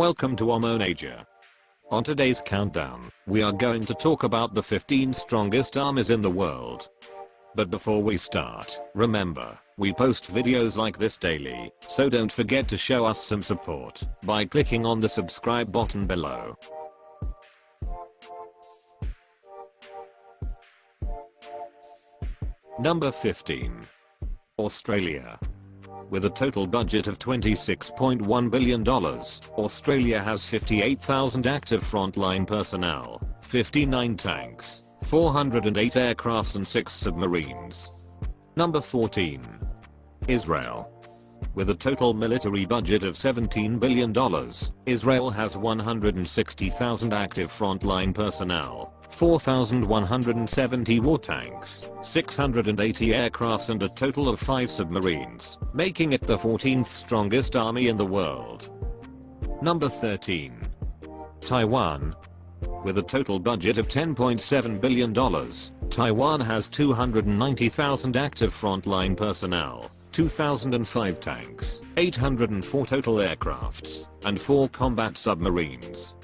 Welcome to Omonasia. On today's countdown, we are going to talk about the 15 strongest armies in the world. But before we start, remember, we post videos like this daily, so don't forget to show us some support by clicking on the subscribe button below. Number 15. Australia. With a total budget of $26.1 billion, Australia has 58,000 active frontline personnel, 59 tanks, 408 aircrafts and 6 submarines. Number 14. Israel. With a total military budget of $17 billion, Israel has 160,000 active frontline personnel, 4,170 war tanks, 680 aircrafts and a total of 5 submarines, making it the 14th strongest army in the world. Number 13. Taiwan. With a total budget of $10.7 billion, Taiwan has 290,000 active frontline personnel, 2,005 tanks, 804 total aircrafts, and 4 combat submarines.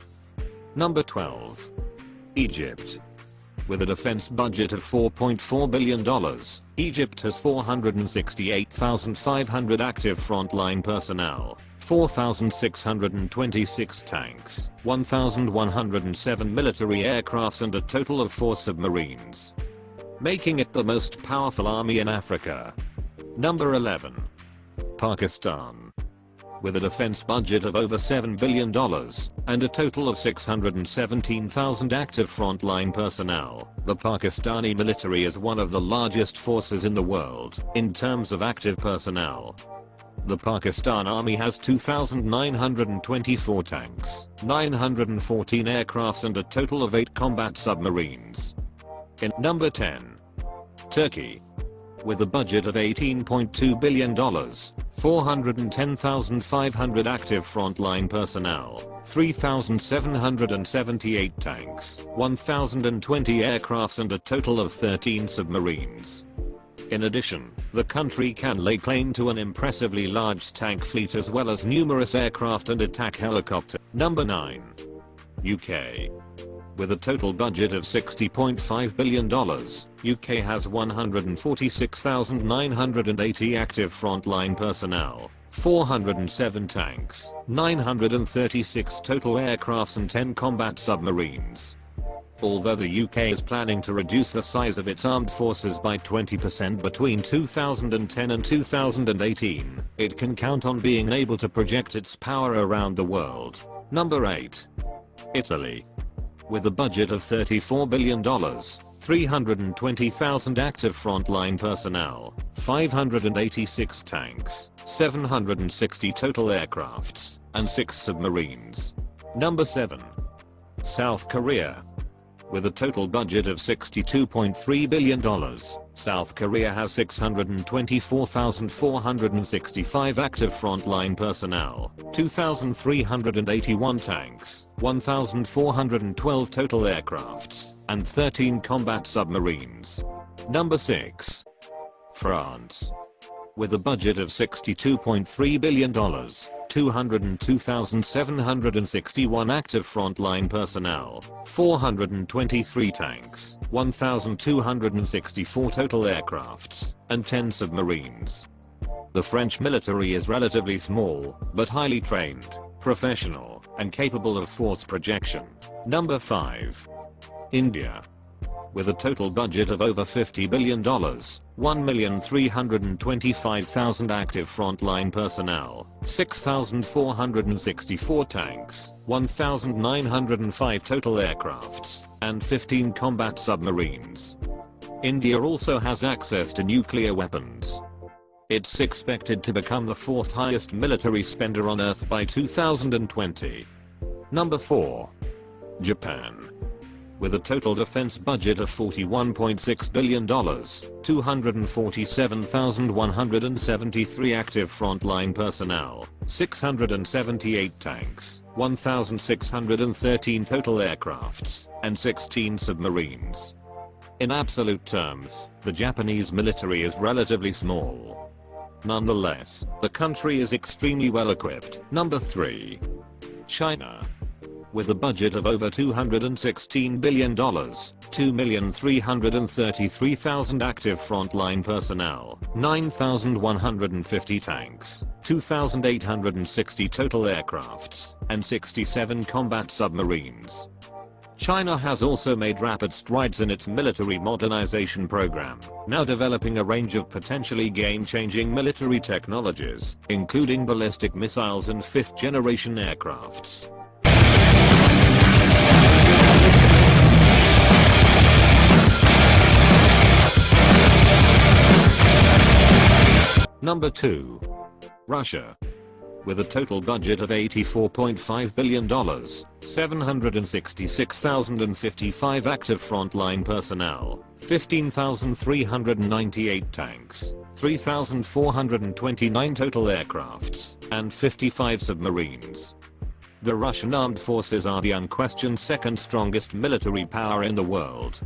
Number 12. Egypt. With a defense budget of $4.4 billion, Egypt has 468,500 active frontline personnel, 4,626 tanks, 1,107 military aircrafts and a total of 4 submarines, making it the most powerful army in Africa. Number 11. Pakistan. With a defense budget of over $7 billion and a total of 617,000 active frontline personnel, the Pakistani military is one of the largest forces in the world in terms of active personnel. The Pakistan Army has 2,924 tanks, 914 aircrafts and a total of 8 combat submarines. In Number 10. Turkey. With a budget of $18.2 billion, 410,500 active frontline personnel, 3,778 tanks, 1,020 aircrafts and a total of 13 submarines. In addition, the country can lay claim to an impressively large tank fleet as well as numerous aircraft and attack helicopters. Number 9. UK. With a total budget of $60.5 billion, UK has 146,980 active frontline personnel, 407 tanks, 936 total aircrafts and 10 combat submarines. Although the UK is planning to reduce the size of its armed forces by 20% between 2010 and 2018, it can count on being able to project its power around the world. Number 8. Italy. With a budget of $34 billion, 320,000 active frontline personnel, 586 tanks, 760 total aircrafts, and 6 submarines. Number 7. South Korea. With a total budget of $62.3 billion, South Korea has 624,465 active frontline personnel, 2,381 tanks, 1,412 total aircrafts, and 13 combat submarines. Number 6. France. With a budget of $62.3 billion, 202,761 active frontline personnel, 423 tanks, 1,264 total aircrafts, and 10 submarines. The French military is relatively small, but highly trained, professional, and capable of force projection. Number 5. India. With a total budget of over $50 billion, 1,325,000 active frontline personnel, 6,464 tanks, 1,905 total aircrafts, and 15 combat submarines. India also has access to nuclear weapons. It's expected to become the 4th highest military spender on Earth by 2020. Number 4. Japan. With a total defense budget of $41.6 billion, 247,173 active frontline personnel, 678 tanks, 1,613 total aircrafts, and 16 submarines. In absolute terms, the Japanese military is relatively small. Nonetheless, the country is extremely well equipped. Number 3. China. With a budget of over $216 billion, 2,333,000 active frontline personnel, 9,150 tanks, 2,860 total aircrafts, and 67 combat submarines. China has also made rapid strides in its military modernization program, now developing a range of potentially game-changing military technologies, including ballistic missiles and fifth-generation aircrafts. Number 2. Russia. With a total budget of $84.5 billion, 766,055 active frontline personnel, 15,398 tanks, 3,429 total aircrafts, and 55 submarines. The Russian armed forces are the unquestioned second strongest military power in the world.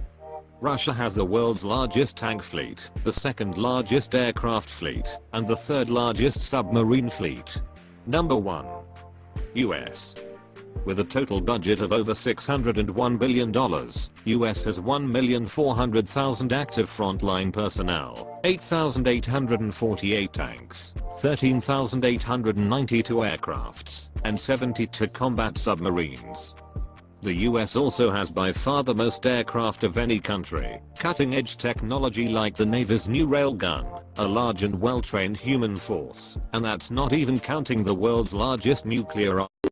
Russia has the world's largest tank fleet, the second largest aircraft fleet, and the third largest submarine fleet. Number 1. US. With a total budget of over $601 billion, US has 1,400,000 active frontline personnel, 8,848 tanks, 13,892 aircrafts, and 72 combat submarines. The US also has by far the most aircraft of any country, cutting-edge technology like the Navy's new railgun, a large and well-trained human force, and that's not even counting the world's largest nuclear arsenal.